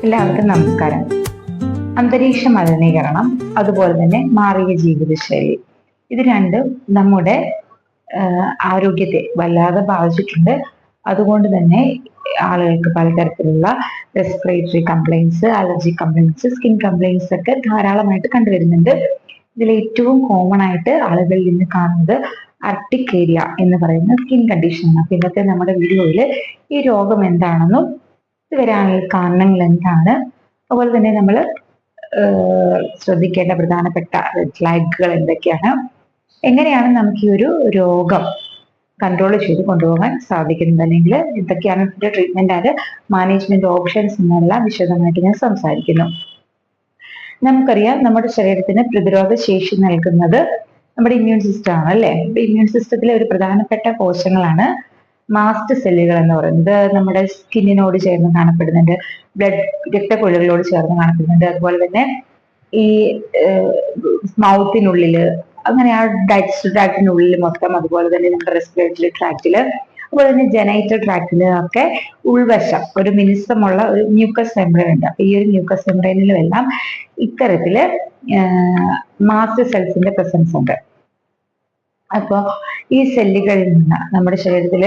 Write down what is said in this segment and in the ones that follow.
എല്ലാവർക്കും നമസ്കാരം. അന്തരീക്ഷ മലിനീകരണം, അതുപോലെ തന്നെ മാറിയ ജീവിതശൈലി, ഇത് രണ്ടും നമ്മുടെ ആരോഗ്യത്തെ വല്ലാതെ ബാധിച്ചിട്ടുണ്ട്. അതുകൊണ്ട് തന്നെ ആളുകൾക്ക് പലതരത്തിലുള്ള respiratory complaints, allergy complaints, skin complaints ഒക്കെ ധാരാളമായിട്ട് കണ്ടുവരുന്നുണ്ട്. ഇതിൽ ഏറ്റവും കോമൺ ആയിട്ട് ആളുകളിൽ നിന്ന് കാണുന്നത് അർട്ടിക്കേരിയ എന്ന് പറയുന്ന സ്കിൻ കണ്ടീഷനാണ്. അപ്പൊ ഇന്നത്തെ നമ്മുടെ വീഡിയോയിൽ ഈ രോഗം എന്താണെന്നും ഇത് വരാനുള്ള കാരണങ്ങൾ എന്താണ്, അതുപോലെ തന്നെ നമ്മൾ ശ്രദ്ധിക്കേണ്ട പ്രധാനപ്പെട്ട റെഡ് ഫ്ലാഗുകൾ എന്തൊക്കെയാണ്, എങ്ങനെയാണ് നമുക്ക് ഈ ഒരു രോഗം കൺട്രോൾ ചെയ്ത് കൊണ്ടുപോകാൻ സാധിക്കുന്നത്, അല്ലെങ്കിൽ എന്തൊക്കെയാണ് ഇതിന്റെ ട്രീറ്റ്മെന്റ് ആൻഡ് മാനേജ്മെന്റ് ഓപ്ഷൻസ് എന്നെല്ലാം വിശദമായിട്ട് ഞാൻ സംസാരിക്കുന്നു. നമുക്കറിയാം, നമ്മുടെ ശരീരത്തിന് പ്രതിരോധ ശേഷി നൽകുന്നത് നമ്മുടെ ഇമ്മ്യൂൺ സിസ്റ്റം ആണ് അല്ലെ. ഇമ്മ്യൂൺ സിസ്റ്റത്തിലെ ഒരു പ്രധാനപ്പെട്ട കോശങ്ങളാണ് മാസ്റ്റ് സെല്ലുകൾ എന്ന് പറയുന്നത്. നമ്മുടെ സ്കിന്നിനോട് ചേർന്ന് കാണപ്പെടുന്നുണ്ട്, രക്തക്കുഴലുകളോട് ചേർന്ന് കാണപ്പെടുന്നുണ്ട്. അതുപോലെ തന്നെ ഈ മൗത്തിനുള്ളില്, അങ്ങനെ ആ ഡൈജസ്റ്റീവ് ട്രാക്റ്റിനുള്ളിൽ മൊത്തം, അതുപോലെ തന്നെ നമ്മുടെ റെസ്പിറേറ്ററി ട്രാക്റ്റില്, അതുപോലെ തന്നെ ജനൈറ്റൽ ട്രാക്റ്റില് ഒക്കെ ഉൾവശം ഒരു മിനുസമുള്ള ഒരു മ്യൂക്കസ് മെംബ്രെയിൻ ഉണ്ട്. അപ്പൊ ഈ ഒരു മ്യൂക്കസ് മെംബ്രെയിനിലും എല്ലാം ഇത്തരത്തില് മാസ്റ്റ് സെൽസിന്റെ പ്രസൻസ് ഉണ്ട്. അപ്പോൾ ഈ സെല്ലുകളിൽ നിന്ന് നമ്മുടെ ശരീരത്തിൽ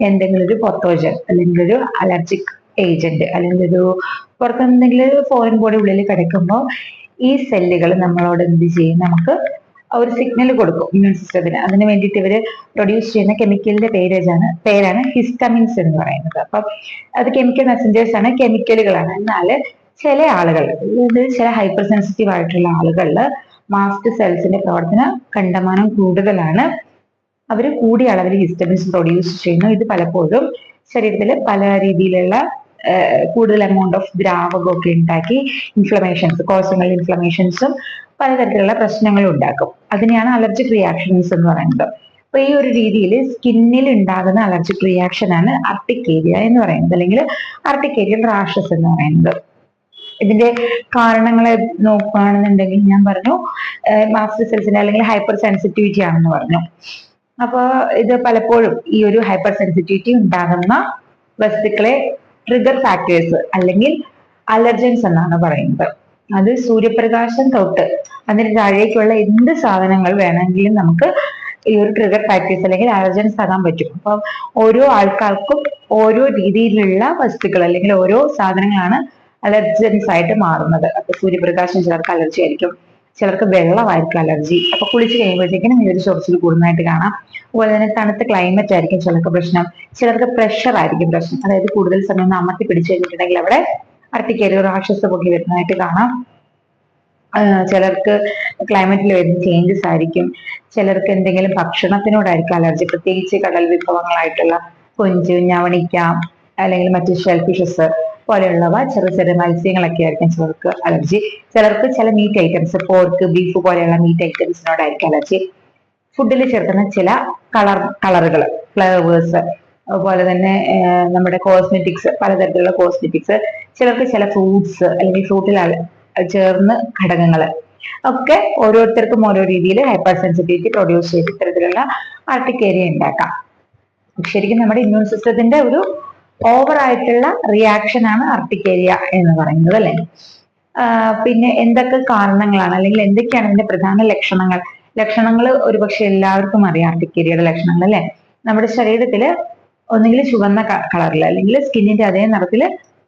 എന്തെങ്കിലും ഒരു പത്തോജൻ അല്ലെങ്കിൽ ഒരു അലർജിക് ഏജന്റ് അല്ലെങ്കിൽ ഒരു പുറത്തെന്തെങ്കിലും ഒരു ഫോറിൻ ബോഡി ഉള്ളിൽ കിടക്കുമ്പോൾ ഈ സെല്ലുകൾ നമ്മളോട് എന്ത് ചെയ്യും, നമുക്ക് ഒരു സിഗ്നൽ കൊടുക്കും ഇമ്മ്യൂൺ സിസ്റ്റത്തിന്. അതിന് വേണ്ടിയിട്ട് ഇവര് പ്രൊഡ്യൂസ് ചെയ്യുന്ന കെമിക്കലിന്റെ പേരാണ് ഹിസ്റ്റമിൻസ് എന്ന് പറയുന്നത്. അപ്പം അത് കെമിക്കൽ മെസ്സഞ്ചേഴ്സ് ആണ്, കെമിക്കലുകളാണ്. എന്നാൽ ചില ആളുകൾ, ചില ഹൈപ്പർ സെൻസിറ്റീവ് ആയിട്ടുള്ള ആളുകളിൽ മാസ്റ്റ് സെൽസിന്റെ പ്രവർത്തനം കണ്ടമാനം കൂടുതലാണ്. അവർ കൂടിയ അളവിൽ ഹിസ്റ്റമിൻസ് പ്രൊഡ്യൂസ് ചെയ്യുന്നു. ഇത് പലപ്പോഴും ശരീരത്തിൽ പല രീതിയിലുള്ള കൂടുതൽ എമൗണ്ട് ഓഫ് ദ്രാവകമൊക്കെ ഉണ്ടാക്കി ഇൻഫ്ലമേഷൻസ്, കോശങ്ങളിൽ ഇൻഫ്ലമേഷൻസും പലതരത്തിലുള്ള പ്രശ്നങ്ങളും ഉണ്ടാക്കും. അതിനെയാണ് അലർജിക് റിയാക്ഷൻസ് എന്ന് പറയുന്നത്. അപ്പൊ ഈ ഒരു രീതിയിൽ സ്കിന്നിൽ ഉണ്ടാകുന്ന അലർജിക് റിയാക്ഷൻ ആണ് അർട്ടിക്കേരിയ എന്ന് പറയുന്നത്, അല്ലെങ്കിൽ അർട്ടിക്കേരിയൽ റാഷസ് എന്ന് പറയുന്നത്. ഇതിന്റെ കാരണങ്ങളെ നോക്കുകയാണെന്നുണ്ടെങ്കിൽ ഞാൻ പറഞ്ഞു മാസ്റ്റ് സെൽസിന്റെ അല്ലെങ്കിൽ ഹൈപ്പർ സെൻസിറ്റിവിറ്റി ആണെന്ന് പറഞ്ഞു. അപ്പൊ ഇത് പലപ്പോഴും ഈ ഒരു ഹൈപ്പർ സെൻസിറ്റിവിറ്റി ഉണ്ടാകുന്ന വസ്തുക്കളെ ട്രിഗർ ഫാക്ടേഴ്സ് അല്ലെങ്കിൽ അലർജൻസ് എന്നാണ് പറയുന്നത്. അത് സൂര്യപ്രകാശം തൊട്ട് അതിന് താഴേക്കുള്ള എന്ത് സാധനങ്ങൾ വേണമെങ്കിലും നമുക്ക് ഈ ഒരു ട്രിഗർ ഫാക്ടേഴ്സ് അല്ലെങ്കിൽ അലർജൻസ് ആകാൻ പറ്റും. അപ്പം ഓരോ ആൾക്കാർക്കും ഓരോ രീതിയിലുള്ള വസ്തുക്കൾ അല്ലെങ്കിൽ ഓരോ സാധനങ്ങളാണ് അലർജൻസ് ആയിട്ട് മാറുന്നത്. അപ്പൊ സൂര്യപ്രകാശം ചിലർക്ക് അലർജി ആയിരിക്കും, ചിലർക്ക് വെള്ളമായിരിക്കും അലർജി. അപ്പൊ കുളിച്ച് കഴിയുമ്പോഴത്തേക്കും ഈ ഒരു ചൊറിച്ചിൽ കൂടുന്നതായിട്ട് കാണാം. അതുപോലെ തന്നെ തണുത്ത ക്ലൈമറ്റ് ആയിരിക്കും ചിലർക്ക് പ്രശ്നം, ചിലർക്ക് പ്രഷർ ആയിരിക്കും പ്രശ്നം. അതായത് കൂടുതൽ സമയം അമർത്തി പിടിച്ചു കഴിഞ്ഞിട്ടുണ്ടെങ്കിൽ അവിടെ അർട്ടിക്കേരിയ റാഷസ് പൊക്കി വരുന്നതായിട്ട് കാണാം. ചിലർക്ക് ക്ലൈമറ്റിൽ വരുന്ന ചേഞ്ചസ് ആയിരിക്കും, ചിലർക്ക് എന്തെങ്കിലും ഭക്ഷണത്തിനോടായിരിക്കും അലർജി, പ്രത്യേകിച്ച് കടൽ വിഭവങ്ങളായിട്ടുള്ള കൊഞ്ച്, ഞവണിക്ക അല്ലെങ്കിൽ മറ്റു ഷെൽഫിഷസ് പോലെയുള്ളവ, ചെറിയ ചെറിയ മത്സ്യങ്ങളൊക്കെ ആയിരിക്കും ചിലർക്ക് അലർജി. ചിലർക്ക് ചില മീറ്റ് ഐറ്റംസ്, പോർക്ക്, ബീഫ് പോലെയുള്ള മീറ്റ് ഐറ്റംസിനോടായിരിക്കും അലർജി. ഫുഡിൽ ചേർക്കുന്ന ചില കളറുകൾ, ഫ്ലേവേഴ്സ്, അതുപോലെ തന്നെ നമ്മുടെ കോസ്മെറ്റിക്സ്, പലതരത്തിലുള്ള കോസ്മെറ്റിക്സ്, ചിലർക്ക് ചില ഫ്രൂട്ട്സ് അല്ലെങ്കിൽ ഫ്രൂട്ടിൽ ചേർന്ന് ഘടകങ്ങൾ ഒക്കെ ഓരോരുത്തർക്കും ഓരോ രീതിയിൽ ഹൈപ്പർ സെൻസിറ്റിവിറ്റി പ്രൊഡ്യൂസ് ചെയ്ത് ഇത്തരത്തിലുള്ള അർട്ടിക്കേരിയ ഉണ്ടാക്കാം. ശരിക്കും നമ്മുടെ ഇമ്മ്യൂൺ സിസ്റ്റത്തിന്റെ ഒരു ഓവർ ആയിട്ടുള്ള റിയാക്ഷൻ ആണ് അർട്ടിക്കേരിയ എന്ന് പറയുന്നത് അല്ലെ. പിന്നെ എന്തൊക്കെ കാരണങ്ങളാണ് അല്ലെങ്കിൽ എന്തൊക്കെയാണ് ഇതിന്റെ പ്രധാന ലക്ഷണങ്ങൾ ഒരുപക്ഷെ എല്ലാവർക്കും അറിയാം അർട്ടിക്കേരിയയുടെ ലക്ഷണങ്ങൾ അല്ലെ. നമ്മുടെ ശരീരത്തില് ഒന്നുകിൽ ചുവന്ന കളറിൽ അല്ലെങ്കിൽ സ്കിന്നിന്റെ അതേ നിറത്തിൽ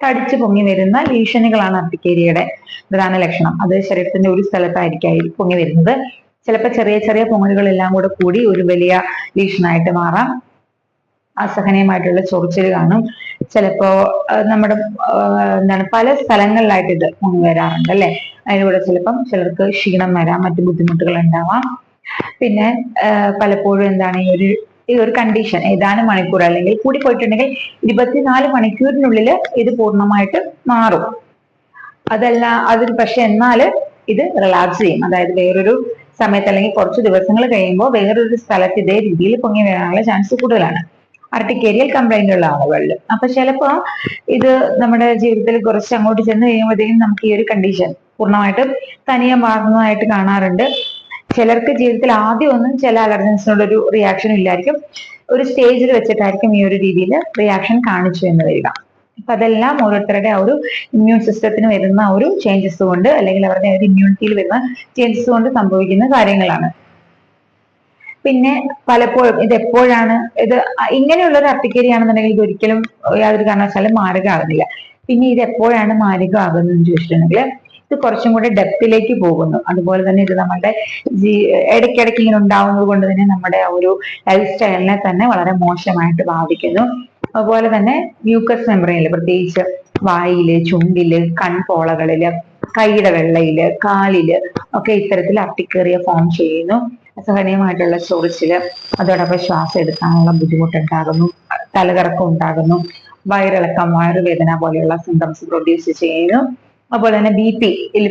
തടിച്ചു പൊങ്ങി വരുന്ന ലീഷനുകളാണ് അർട്ടിക്കേരിയയുടെ പ്രധാന ലക്ഷണം. അത് ശരീരത്തിന്റെ ഒരു സ്ഥലത്തായിരിക്കും പൊങ്ങി വരുന്നത്. ചിലപ്പോൾ ചെറിയ ചെറിയ പൊങ്ങലുകളെല്ലാം കൂടെ കൂടി ഒരു വലിയ ലീഷനായിട്ട് മാറാം. അസഹനീയമായിട്ടുള്ള ചൊറിച്ചിൽ കാണും. ചിലപ്പോ നമ്മുടെ പല സ്ഥലങ്ങളിലായിട്ട് ഇത് വരാറുണ്ട് അല്ലെ. അതിലൂടെ ചിലർക്ക് ക്ഷീണം വരാം, മറ്റു ബുദ്ധിമുട്ടുകൾ ഉണ്ടാവാം. പിന്നെ പലപ്പോഴും ഈ ഒരു കണ്ടീഷൻ ഏതാനും മണിക്കൂർ അല്ലെങ്കിൽ കൂടി പോയിട്ടുണ്ടെങ്കിൽ 24 മണിക്കൂറിനുള്ളിൽ ഇത് പൂർണ്ണമായിട്ട് മാറും. പക്ഷെ എന്നാൽ ഇത് റിലാക്സ് ചെയ്യും. അതായത് വേറൊരു സമയത്ത് അല്ലെങ്കിൽ കുറച്ച് ദിവസങ്ങൾ കഴിയുമ്പോൾ വേറൊരു സ്ഥലത്ത് ഇതേ രീതിയിൽ പൊങ്ങി വരാനുള്ള ചാൻസ് കൂടുതലാണ് അർട്ടിക്കേരിയൽ കംപ്ലൈന്റ് ഉള്ള ആളുകളിൽ. അപ്പൊ ചിലപ്പോ ഇത് നമ്മുടെ ജീവിതത്തിൽ കുറച്ച് അങ്ങോട്ട് ചെന്ന് കഴിയുമ്പോഴത്തേക്കും നമുക്ക് ഈ ഒരു കണ്ടീഷൻ പൂർണ്ണമായിട്ടും തനിയെ മാറുന്നതായിട്ട് കാണാറുണ്ട്. ചിലർക്ക് ജീവിതത്തിൽ ആദ്യം ഒന്നും ചില അലർജൻസിനോടൊരു റിയാക്ഷൻ ഇല്ലായിരിക്കും, ഒരു സ്റ്റേജിൽ വെച്ചിട്ടായിരിക്കും ഈ ഒരു രീതിയിൽ റിയാക്ഷൻ കാണിച്ചു എന്ന് വരിക. അപ്പൊ അതെല്ലാം ഓരോരുത്തരുടെ ആ ഒരു ഇമ്മ്യൂൺ സിസ്റ്റത്തിന് വരുന്ന ഒരു ചേഞ്ചസ് കൊണ്ട്, അല്ലെങ്കിൽ അവരുടെ ഒരു ഇമ്മ്യൂണിറ്റിയിൽ വരുന്ന ചേഞ്ചസ് കൊണ്ട് സംഭവിക്കുന്ന കാര്യങ്ങളാണ്. പിന്നെ പലപ്പോഴും ഇത് എപ്പോഴാണ് ഇത് ഇങ്ങനെയുള്ള ഒരു അർട്ടിക്കേരിയാണെന്നുണ്ടെങ്കിൽ ഇത് ഒരിക്കലും യാതൊരു കാരണവശാലും മാരകമാകുന്നില്ല. പിന്നെ ഇത് എപ്പോഴാണ് മാരകമാകുന്നതെന്ന് ചോദിച്ചിട്ടുണ്ടെങ്കിൽ ഇത് കുറച്ചും കൂടെ ഡെപ്തിലേക്ക് പോകുന്നു. അതുപോലെ തന്നെ ഇത് നമ്മുടെ ഇടയ്ക്കിടയ്ക്ക് ഇങ്ങനെ ഉണ്ടാവുന്നത് കൊണ്ട് തന്നെ നമ്മുടെ ആ ഒരു ലൈഫ് സ്റ്റൈലിനെ തന്നെ വളരെ മോശമായിട്ട് ബാധിക്കുന്നു. അതുപോലെ തന്നെ മ്യൂക്കസ് മെമ്പറൈനിൽ, പ്രത്യേകിച്ച് വായില്, ചുണ്ടില്, കൺപോളകളില്, കൈയുടെ വെള്ളയില്, കാലില് ഒക്കെ ഇത്തരത്തിൽ അർട്ടിക്കേറിയ ഫോം ചെയ്യുന്നു. അസഹനീയമായിട്ടുള്ള ചൊറിച്ചില്, അതോടൊപ്പം ശ്വാസം എടുക്കാനുള്ള ബുദ്ധിമുട്ടുണ്ടാകുന്നു, തലകറക്കം ഉണ്ടാകുന്നു, വയറിളക്കം, വയറുവേദന പോലെയുള്ള സിംറ്റംസ് പ്രൊഡ്യൂസ് ചെയ്യുന്നു. അതുപോലെ തന്നെ BP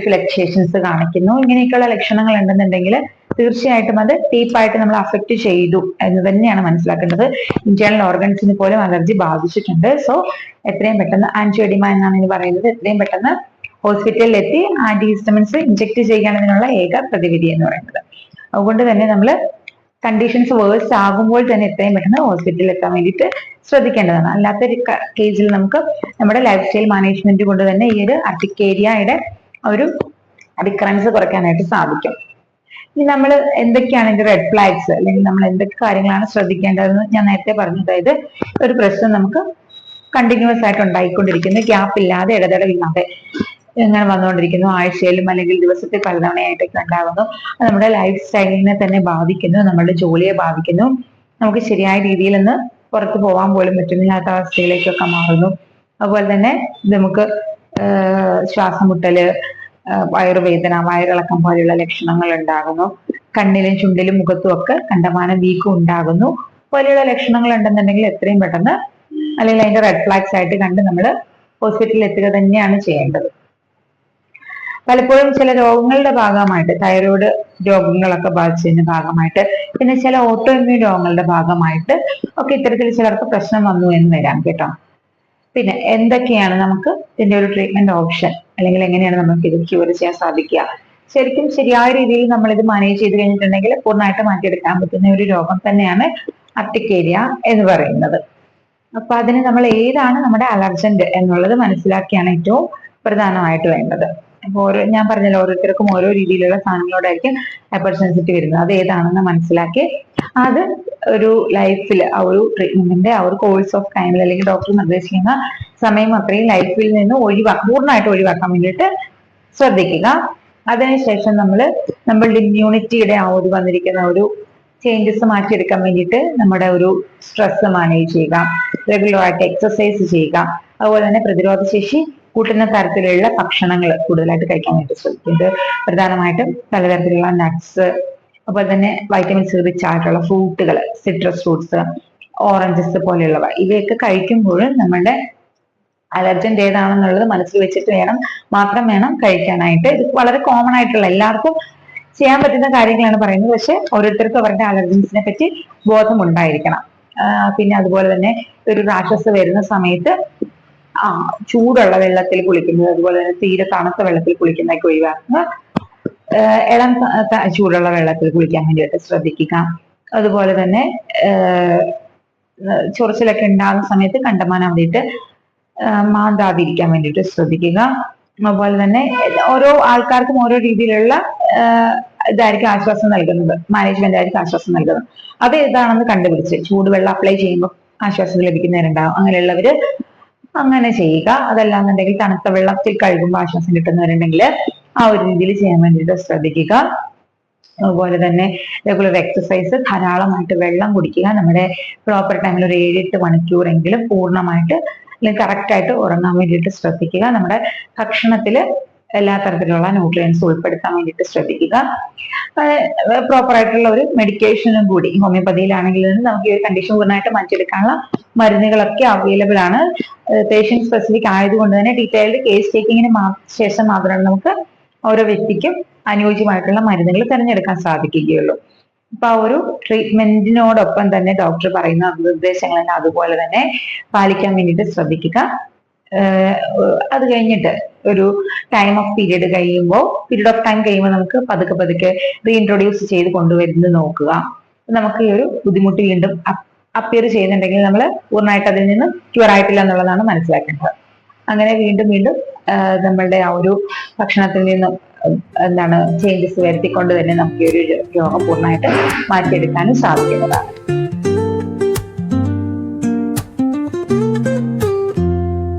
ഫ്ലക്ച്വേഷൻസ് കാണിക്കുന്നു. ഇങ്ങനെയൊക്കെയുള്ള ലക്ഷണങ്ങൾ ഉണ്ടെന്നുണ്ടെങ്കിൽ തീർച്ചയായിട്ടും അത് ഡീപ്പായിട്ട് നമ്മൾ അഫക്റ്റ് ചെയ്തു എന്ന് തന്നെയാണ് മനസ്സിലാക്കേണ്ടത്. ഇന്റേണൽ ഓർഗൻസിന് പോലും അലർജി ബാധിച്ചിട്ടുണ്ട്. സോ എത്രയും പെട്ടെന്ന് ആൻജിയോഡിമ എന്നാണ് ഇത് പറയുന്നത്, എത്രയും പെട്ടെന്ന് ഹോസ്പിറ്റലിൽ എത്തി ആന്റിഹിസ്റ്റമിൻസ് ഇഞ്ചെക്ട് ചെയ്യുന്നതിനുള്ള ഏക പ്രതിവിധി എന്ന് പറയുന്നത്. അതുകൊണ്ട് തന്നെ നമ്മൾ കണ്ടീഷൻസ് വേഴ്സ് ആകുമ്പോൾ തന്നെ എത്രയും പെട്ടെന്ന് ഹോസ്പിറ്റലിൽ എത്താൻ വേണ്ടിയിട്ട് ശ്രദ്ധിക്കേണ്ടതാണ്. അല്ലാത്ത കേസിൽ നമുക്ക് നമ്മുടെ ലൈഫ് സ്റ്റൈൽ മാനേജ്മെന്റ് കൊണ്ട് തന്നെ ഈ ഒരു അർട്ടിക്കേരിയയുടെ ഒരു റിക്കറൻസ് കുറയ്ക്കാനായിട്ട് സാധിക്കും. ഇനി നമ്മൾ എന്തൊക്കെയാണ് ഇതിന്റെ റെഡ് ഫ്ലാഗ്സ്, അല്ലെങ്കിൽ നമ്മൾ എന്തൊക്കെ കാര്യങ്ങളാണ് ശ്രദ്ധിക്കേണ്ടതെന്ന് ഞാൻ നേരത്തെ പറഞ്ഞു. അതായത് ഒരു പ്രശ്നം നമുക്ക് കണ്ടിന്യൂസ് ആയിട്ട് ഉണ്ടായിക്കൊണ്ടിരിക്കുന്നു, ഗ്യാപ്പ് ഇല്ലാതെ, ഇടതടവില്ലാതെ ഇങ്ങനെ വന്നുകൊണ്ടിരിക്കുന്നു, ആഴ്ചയിലും അല്ലെങ്കിൽ ദിവസത്തിൽ പലതവണയായിട്ടൊക്കെ ഉണ്ടാകുന്നു. അത് നമ്മുടെ ലൈഫ് സ്റ്റൈലിനെ തന്നെ ബാധിക്കുന്നു, നമ്മുടെ ജോലിയെ ബാധിക്കുന്നു. നമുക്ക് ശരിയായ രീതിയിൽ നിന്ന് പുറത്തു പോകാൻ പോലും പറ്റുന്നില്ലാത്ത അവസ്ഥയിലേക്കൊക്കെ മാറുന്നു. അതുപോലെ തന്നെ നമുക്ക് ശ്വാസമുട്ടല്, വയറുവേദന, വയറിളക്കം പോലെയുള്ള ലക്ഷണങ്ങൾ ഉണ്ടാകുന്നു. കണ്ണിലും ചുണ്ടിലും മുഖത്തും ഒക്കെ കണ്ടമാനം വീക്കം ഉണ്ടാകുന്നു പോലെയുള്ള ലക്ഷണങ്ങൾ ഉണ്ടെന്നുണ്ടെങ്കിൽ എത്രയും പെട്ടെന്ന്, അല്ലെങ്കിൽ അതിന്റെ റെഡ് ഫ്ലാഗ്സ് ആയിട്ട് കണ്ട് നമ്മൾ ഹോസ്പിറ്റലിൽ എത്തുക തന്നെയാണ് ചെയ്യേണ്ടത്. പലപ്പോഴും ചില രോഗങ്ങളുടെ ഭാഗമായിട്ട്, തൈറോയ്ഡ് രോഗങ്ങളൊക്കെ ബാധിച്ചതിന്റെ ഭാഗമായിട്ട്, പിന്നെ ചില ഓട്ടോ ഇമ്മ്യൂൺ രോഗങ്ങളുടെ ഭാഗമായിട്ട് ഒക്കെ ഇത്തരത്തിൽ ചിലർക്ക് പ്രശ്നം വന്നു എന്ന് വരാം കേട്ടോ. പിന്നെ എന്തൊക്കെയാണ് നമുക്ക് ഇതിന്റെ ഒരു ട്രീറ്റ്മെന്റ് ഓപ്ഷൻ, അല്ലെങ്കിൽ എങ്ങനെയാണ് നമുക്ക് ഇത് ക്യൂർ ചെയ്യാൻ സാധിക്കുക? ശരിക്കും ശരിയായ രീതിയിൽ നമ്മൾ ഇത് മാനേജ് ചെയ്ത് കഴിഞ്ഞിട്ടുണ്ടെങ്കിൽ പൂർണ്ണമായിട്ട് മാറ്റിയെടുക്കാൻ പറ്റുന്ന ഒരു രോഗം തന്നെയാണ് അർട്ടിക്കേരിയ എന്ന് പറയുന്നത്. അപ്പൊ അതിന് നമ്മൾ ഏതാണ് നമ്മുടെ അലർജന്റ് എന്നുള്ളത് മനസ്സിലാക്കിയാണ് ഏറ്റവും പ്രധാനമായിട്ട് വേണ്ടത്. അപ്പൊ ഞാൻ പറഞ്ഞല്ലോ, ഓരോരുത്തർക്കും ഓരോ രീതിയിലുള്ള സാധനങ്ങളോടായിരിക്കും ഹൈപ്പർ സെൻസിറ്റീവ് വരുന്നത്. അത് ഏതാണെന്ന് മനസ്സിലാക്കി അത് ഒരു ലൈഫിൽ ആ ഒരു ട്രീറ്റ്മെന്റിന്റെ ആ ഒരു കോഴ്സ് ഓഫ് ടൈമിൽ, അല്ലെങ്കിൽ ഡോക്ടർ നിർദ്ദേശിക്കുന്ന സമയം അത്രയും ലൈഫിൽ നിന്ന് പൂർണ്ണമായിട്ട് ഒഴിവാക്കാൻ വേണ്ടിയിട്ട് ശ്രദ്ധിക്കുക. അതിനുശേഷം നമ്മളുടെ ഇമ്മ്യൂണിറ്റിയുടെ ആ ഒരു വന്നിരിക്കുന്ന ഒരു ചേഞ്ചസ് മാറ്റിയെടുക്കാൻ വേണ്ടിയിട്ട് നമ്മുടെ ഒരു സ്ട്രെസ് മാനേജ് ചെയ്യുക, റെഗുലർ ആയിട്ട് എക്സസൈസ് ചെയ്യുക, അതുപോലെ തന്നെ പ്രതിരോധ ശേഷി കൂട്ടുന്ന തരത്തിലുള്ള ഭക്ഷണങ്ങൾ കൂടുതലായിട്ട് കഴിക്കാൻ വേണ്ടി ശ്രദ്ധിക്കുന്നത്. പ്രധാനമായിട്ടും പലതരത്തിലുള്ള നട്ട്സ്, അതുപോലെ തന്നെ വൈറ്റമിൻസ് റിച്ച് ആയിട്ടുള്ള ഫ്രൂട്ടുകൾ, സിട്രസ് ഫ്രൂട്ട്സ്, ഓറഞ്ചസ് പോലെയുള്ളവ, ഇവയൊക്കെ കഴിക്കുമ്പോഴും നമ്മുടെ അലർജന്റ് ഏതാണെന്നുള്ളത് മനസ്സിൽ വെച്ചിട്ട് മാത്രം വേണം കഴിക്കാനായിട്ട്. ഇത് വളരെ കോമൺ ആയിട്ടുള്ള എല്ലാവർക്കും ചെയ്യാൻ പറ്റുന്ന കാര്യങ്ങളാണ് പറയുന്നത്. പക്ഷെ ഓരോരുത്തർക്കും അവരുടെ അലർജൻസിനെ പറ്റി ബോധം ഉണ്ടായിരിക്കണം. പിന്നെ അതുപോലെ തന്നെ ഒരു റാഷസ് വരുന്ന സമയത്ത് ചൂടുള്ള വെള്ളത്തിൽ കുളിക്കുന്നത്, അതുപോലെ തന്നെ തീരെ തണുത്ത വെള്ളത്തിൽ കുളിക്കുന്നതൊക്കെ ഒഴിവാക്കുക. ഇളം ചൂടുള്ള വെള്ളത്തിൽ കുളിക്കാൻ വേണ്ടിയിട്ട് ശ്രദ്ധിക്കുക. അതുപോലെ തന്നെ ചൊറിച്ചിലൊക്കെ ഉണ്ടാകുന്ന സമയത്ത് കണ്ടമാനം വേണ്ടിയിട്ട് മാന്താതിരിക്കാൻ വേണ്ടിയിട്ട് ശ്രദ്ധിക്കുക. അതുപോലെ തന്നെ ഓരോ ആൾക്കാർക്കും ഓരോ രീതിയിലുള്ള ഇതായിരിക്കും ആശ്വാസം നൽകുന്നത്, മാനേജ്മെന്റ് ആയിരിക്കും ആശ്വാസം നൽകുന്നത്. അത് ഏതാണെന്ന് കണ്ടുപിടിച്ച് ചൂടുവെള്ളം അപ്ലൈ ചെയ്യുമ്പോൾ ആശ്വാസം ലഭിക്കുന്നവരുണ്ടാവും. അങ്ങനെയുള്ളവര് അങ്ങനെ ചെയ്യുക. അതല്ലാന്നുണ്ടെങ്കിൽ തണുത്ത വെള്ളത്തിൽ കഴുകുമ്പോൾ ആശ്വാസം കിട്ടുന്നവരുണ്ടെങ്കിൽ ആ ഒരു രീതിയിൽ ചെയ്യാൻ വേണ്ടിയിട്ട് ശ്രദ്ധിക്കുക. അതുപോലെ തന്നെ റെഗുലർ എക്സസൈസ്, ധാരാളമായിട്ട് വെള്ളം കുടിക്കുക. നമ്മുടെ പ്രോപ്പർ ടൈമിൽ ഒരു 7-8 മണിക്കൂറെങ്കിലും പൂർണ്ണമായിട്ട് അല്ലെങ്കിൽ കറക്റ്റ് ആയിട്ട് ഉറങ്ങാൻ വേണ്ടിയിട്ട് ശ്രദ്ധിക്കുക. നമ്മുടെ ഭക്ഷണത്തിൽ എല്ലാ തരത്തിലുള്ള ന്യൂട്രിയൻസ് ഉൾപ്പെടുത്താൻ വേണ്ടിയിട്ട് ശ്രദ്ധിക്കുക. പ്രോപ്പർ ആയിട്ടുള്ള ഒരു മെഡിക്കേഷനും കൂടി ഹോമിയോപ്പതിയിലാണെങ്കിൽ നമുക്ക് ഈ ഒരു കണ്ടീഷൻ പൂർണ്ണമായിട്ട് മാറ്റിയെടുക്കാനുള്ള മരുന്നുകളൊക്കെ അവൈലബിൾ ആണ്. പേഷ്യന്റ് സ്പെസിഫിക് ആയതുകൊണ്ട് തന്നെ ഡീറ്റെയിൽഡ് കേസ് ടേക്കിങ്ങിന് ശേഷം മാത്രമേ നമുക്ക് ഓരോ വ്യക്തിക്കും അനുയോജ്യമായിട്ടുള്ള മരുന്നുകൾ തിരഞ്ഞെടുക്കാൻ സാധിക്കുകയുള്ളൂ. അപ്പൊ ആ ഒരു ട്രീറ്റ്മെന്റിനോടൊപ്പം തന്നെ ഡോക്ടർ പറയുന്ന നിർദ്ദേശങ്ങൾ അതുപോലെ തന്നെ പാലിക്കാൻ വേണ്ടിയിട്ട് ശ്രദ്ധിക്കുക. അത് കഴിഞ്ഞിട്ട് ഒരു പീരീഡ് ഓഫ് ടൈം കഴിയുമ്പോൾ നമുക്ക് പതുക്കെ റീഇൻട്രൊഡ്യൂസ് ചെയ്ത് കൊണ്ടുവരുന്നത് നോക്കുക. നമുക്ക് ഈ ഒരു ബുദ്ധിമുട്ട് വീണ്ടും അപ്പിയർ ചെയ്യുന്നുണ്ടെങ്കിൽ നമ്മൾ പൂർണ്ണമായിട്ട് അതിൽ നിന്ന് ക്യൂർ ആയിട്ടില്ല എന്നുള്ളതാണ് മനസ്സിലാക്കേണ്ടത്. അങ്ങനെ വീണ്ടും വീണ്ടും നമ്മളുടെ ആ ഒരു ഭക്ഷണത്തിൽ നിന്നും ചേഞ്ചസ് വരുത്തിക്കൊണ്ട് തന്നെ നമുക്ക് ഈ ഒരു രോഗം പൂർണ്ണമായിട്ട് മാറ്റിയെടുക്കാനും സാധിക്കുന്നതാണ്.